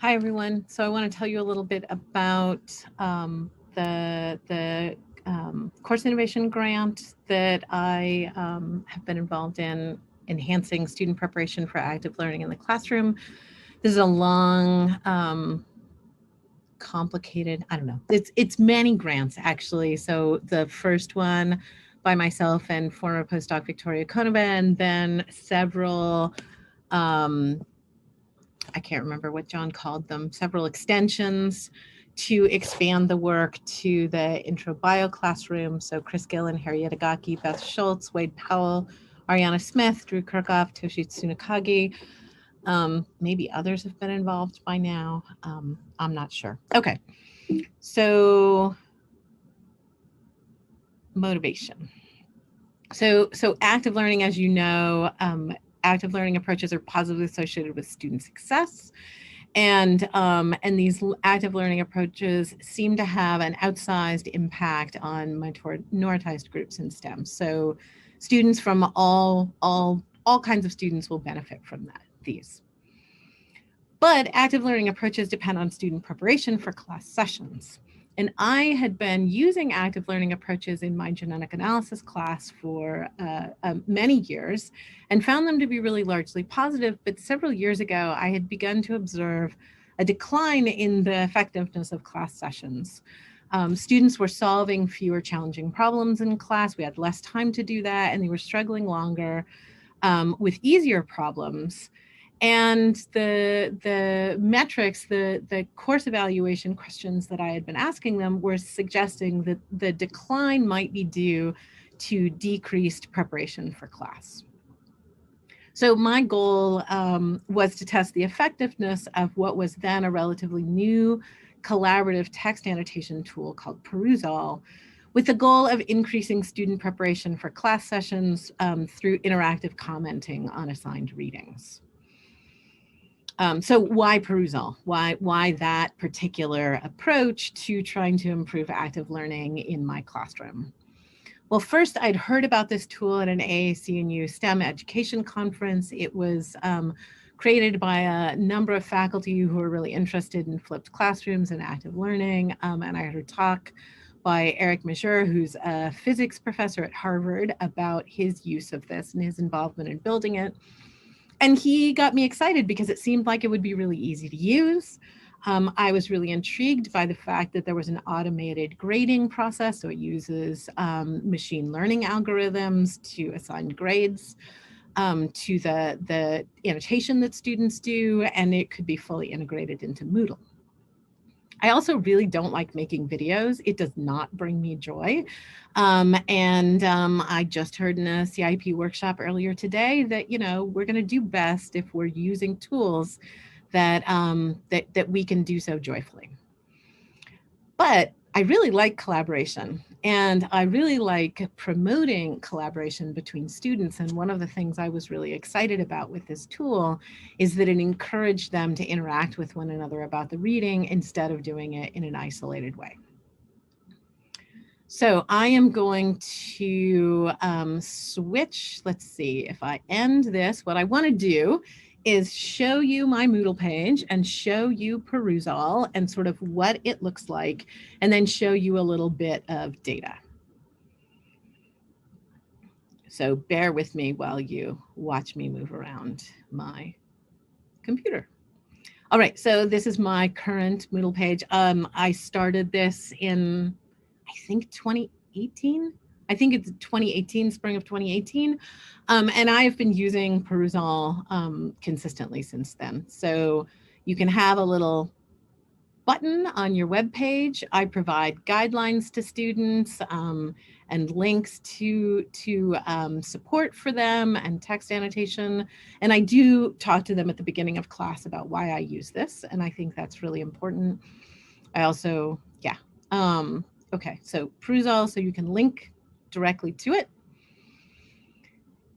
Hi, everyone. So I want to tell you a little bit about the course innovation grant that I have been involved in enhancing student preparation for active learning in the classroom. This is a long, complicated, I don't know, it's many grants actually. So the first one by myself and former postdoc Victoria Konova, and then several um, I can't remember what John called them, several extensions to expand the work to the intro bio classroom. So Chris Gillen, Harry Yatagaki, Beth Schultz, Wade Powell, Ariana Smith, Drew Kirchhoff, Toshi Tsunakagi. Maybe others have been involved by now. I'm not sure. Okay, so motivation. So active learning, as you know, active learning approaches are positively associated with student success. And these active learning approaches seem to have an outsized impact on minoritized groups in STEM. So students from all kinds of students will benefit from these. But active learning approaches depend on student preparation for class sessions. And I had been using active learning approaches in my genetic analysis class for many years and found them to be really largely positive. But several years ago, I had begun to observe a decline in the effectiveness of class sessions. Students were solving fewer challenging problems in class. We had less time to do that, and they were struggling longer with easier problems. And the metrics, the course evaluation questions that I had been asking them were suggesting that the decline might be due to decreased preparation for class. So my goal was to test the effectiveness of what was then a relatively new collaborative text annotation tool called Perusall, with the goal of increasing student preparation for class sessions through interactive commenting on assigned readings. So why Perusall? Why that particular approach to trying to improve active learning in my classroom? Well, first, I'd heard about this tool at an AAC&U STEM education conference. It was created by a number of faculty who were really interested in flipped classrooms and active learning. And I heard a talk by Eric Majur, who's a physics professor at Harvard, about his use of this and his involvement in building it. And he got me excited because it seemed like it would be really easy to use. I was really intrigued by the fact that there was an automated grading process. So it uses machine learning algorithms to assign grades to the annotation that students do, and it could be fully integrated into Moodle. I also really don't like making videos. It does not bring me joy. I just heard in a CIP workshop earlier today that, we're going to do best if we're using tools that we can do so joyfully. But I really like collaboration, and I really like promoting collaboration between students. And one of the things I was really excited about with this tool is that it encouraged them to interact with one another about the reading instead of doing it in an isolated way. So I am going to switch. Let's see if I end this. What I want to do is show you my Moodle page and show you Perusall and sort of what it looks like, and then show you a little bit of data. So bear with me while you watch me move around my computer. All right, so this is my current Moodle page. I started this in, I think, 2018. I think it's 2018, spring of 2018. And I've been using Perusall consistently since then. So you can have a little button on your web page. I provide guidelines to students and links to support for them and text annotation. And I do talk to them at the beginning of class about why I use this. And I think that's really important. I also, okay, so Perusall, so you can link directly to it.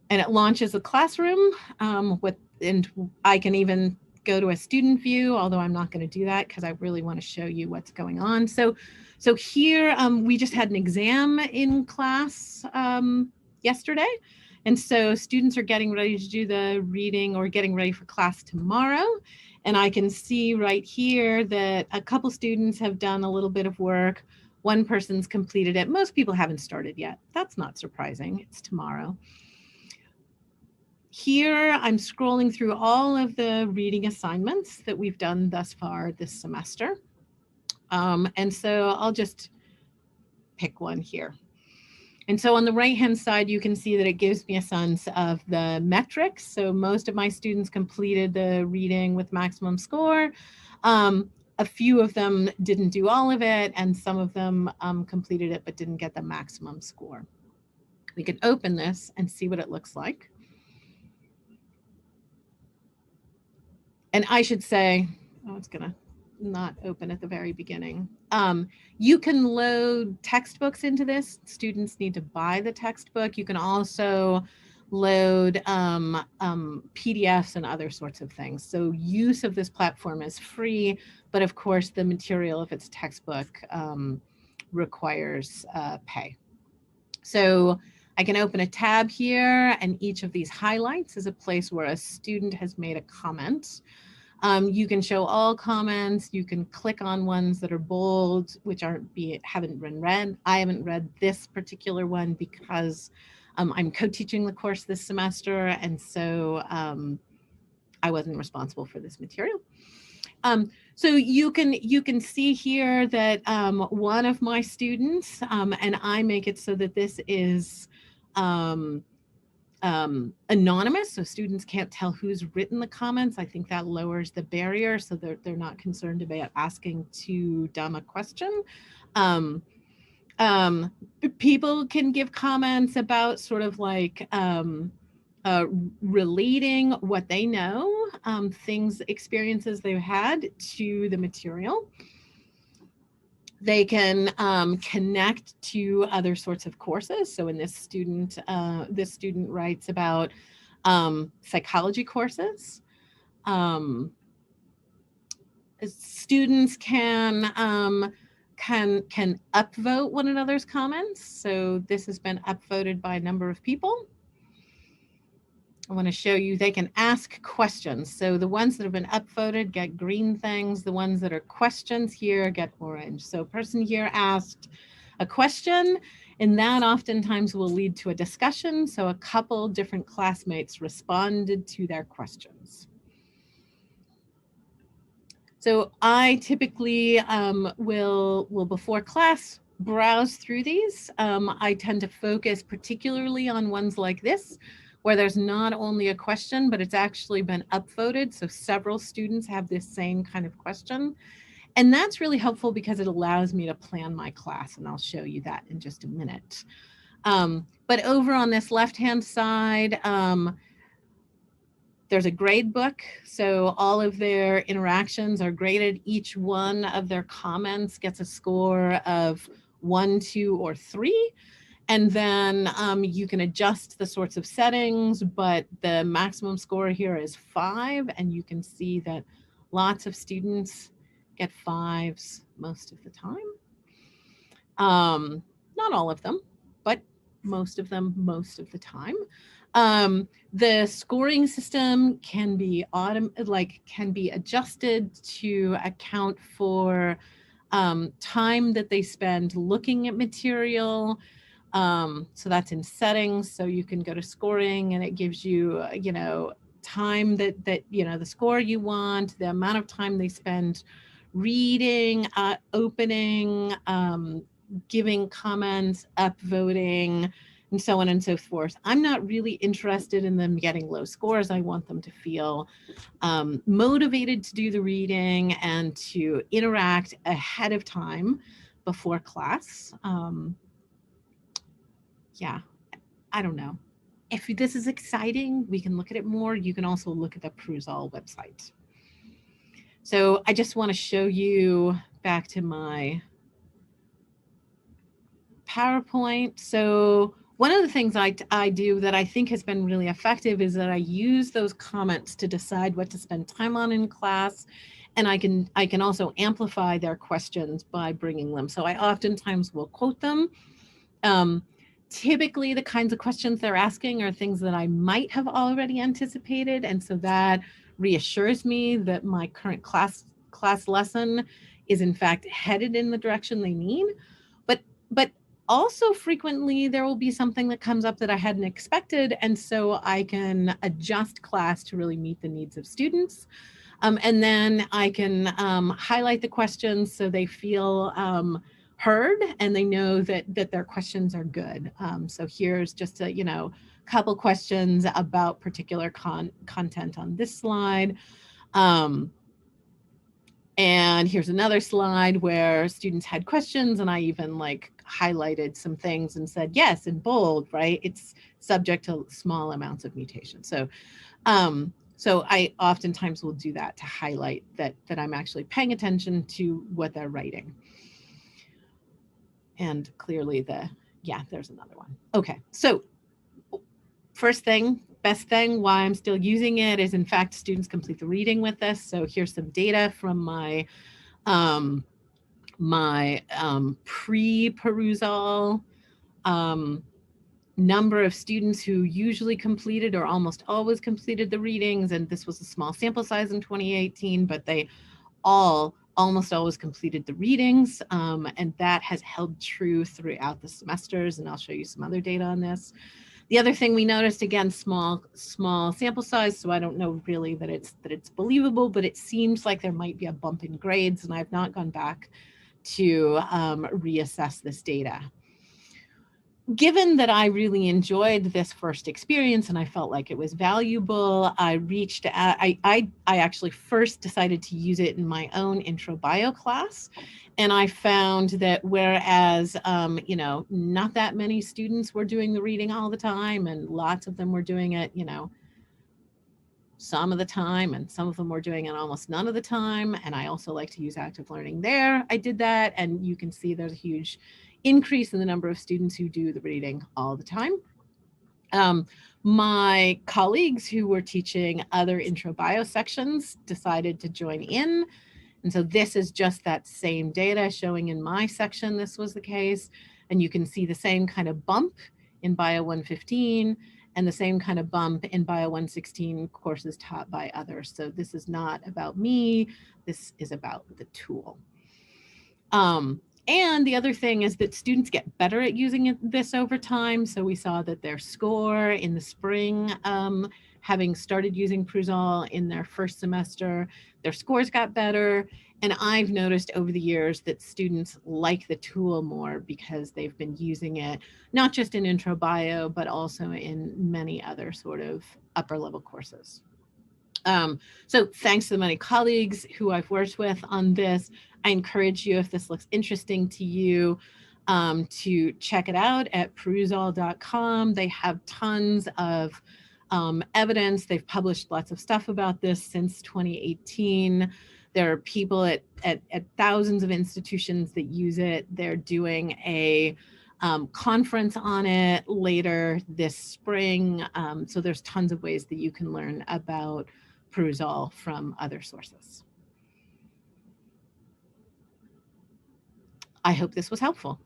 And it launches a classroom and I can even go to a student view, although I'm not going to do that because I really want to show you what's going on. So here we just had an exam in class yesterday. And so students are getting ready to do the reading or getting ready for class tomorrow. And I can see right here that a couple students have done a little bit of work. One person's completed it. Most people haven't started yet. That's not surprising. It's tomorrow. Here, I'm scrolling through all of the reading assignments that we've done thus far this semester. And so I'll just pick one here. And so on the right-hand side, you can see that it gives me a sense of the metrics. So most of my students completed the reading with maximum score. A few of them didn't do all of it, and some of them completed it but didn't get the maximum score. We can open this and see what it looks like. And I should say, oh, it's gonna not open at the very beginning. You can load textbooks into this. Students need to buy the textbook. You can also load PDFs and other sorts of things. So use of this platform is free, but of course the material of its textbook requires pay. So I can open a tab here, and each of these highlights is a place where a student has made a comment. You can show all comments. You can click on ones that are bold, which haven't been read. I haven't read this particular one because I'm co-teaching the course this semester, and so I wasn't responsible for this material. So you can see here that one of my students, and I make it so that this is anonymous, so students can't tell who's written the comments. I think that lowers the barrier, so they're not concerned about asking too dumb a question. People can give comments about sort of like relating what they know, experiences they've had to the material. They can connect to other sorts of courses. So in this student writes about psychology courses. Students can upvote one another's comments. So this has been upvoted by a number of people. I want to show you, they can ask questions. So the ones that have been upvoted get green things. The ones that are questions here get orange. So a person here asked a question, and that oftentimes will lead to a discussion. So a couple different classmates responded to their questions. So I typically will before class browse through these. I tend to focus particularly on ones like this, where there's not only a question, but it's actually been upvoted. So several students have this same kind of question. And that's really helpful because it allows me to plan my class, and I'll show you that in just a minute. But over on this left-hand side, there's a grade book. So all of their interactions are graded. Each one of their comments gets a score of 1, 2, or 3. And then you can adjust the sorts of settings, but the maximum score here is 5. And you can see that lots of students get 5s most of the time. Not all of them, but most of them most of the time. The scoring system can be adjusted to account for time that they spend looking at material. So that's in settings. So you can go to scoring, and it gives you, time that the score you want, the amount of time they spend reading, opening, giving comments, upvoting, and so on and so forth. I'm not really interested in them getting low scores. I want them to feel motivated to do the reading and to interact ahead of time before class. Yeah, I don't know. If this is exciting, we can look at it more. You can also look at the Perusall website. So I just want to show you back to my PowerPoint. So one of the things I do that I think has been really effective is that I use those comments to decide what to spend time on in class. And I can also amplify their questions by bringing them. So I oftentimes will quote them. Typically, the kinds of questions they're asking are things that I might have already anticipated. And so that reassures me that my current class lesson is in fact headed in the direction they need. But also frequently there will be something that comes up that I hadn't expected, and so I can adjust class to really meet the needs of students. And then I can highlight the questions so they feel heard and they know that their questions are good. So here's just a, couple questions about particular content on this slide. And here's another slide where students had questions and I even like highlighted some things and said, yes, in bold, right? It's subject to small amounts of mutation. So I oftentimes will do that to highlight that I'm actually paying attention to what they're writing. And clearly there's another one. Okay, so first thing, best thing, why I'm still using it is in fact students complete the reading with this. So here's some data from my pre-perusal number of students who usually completed or almost always completed the readings. And this was a small sample size in 2018, but they almost always completed the readings. And that has held true throughout the semesters. And I'll show you some other data on this. The other thing we noticed, again, small sample size, so I don't know really that it's believable, but it seems like there might be a bump in grades, and I've not gone back to reassess this data. Given that I really enjoyed this first experience and I felt like it was valuable, I actually first decided to use it in my own intro bio class. And I found that whereas, not that many students were doing the reading all the time and lots of them were doing it, some of the time, and some of them were doing it almost none of the time. And I also like to use active learning there. I did that, and you can see there's a huge increase in the number of students who do the reading all the time. My colleagues who were teaching other intro bio sections decided to join in. And so this is just that same data showing in my section this was the case. And you can see the same kind of bump in Bio 115 and the same kind of bump in Bio 116 courses taught by others. So this is not about me, this is about the tool. And the other thing is that students get better at using this over time. So we saw that their score in the spring, having started using Pruzal in their first semester, their scores got better. And I've noticed over the years that students like the tool more because they've been using it, not just in intro bio, but also in many other sort of upper level courses. So thanks to the many colleagues who I've worked with on this. I encourage you, if this looks interesting to you, to check it out at perusal.com. They have tons of evidence. They've published lots of stuff about this since 2018. There are people at thousands of institutions that use it. They're doing a conference on it later this spring. So there's tons of ways that you can learn about Perusal from other sources. I hope this was helpful.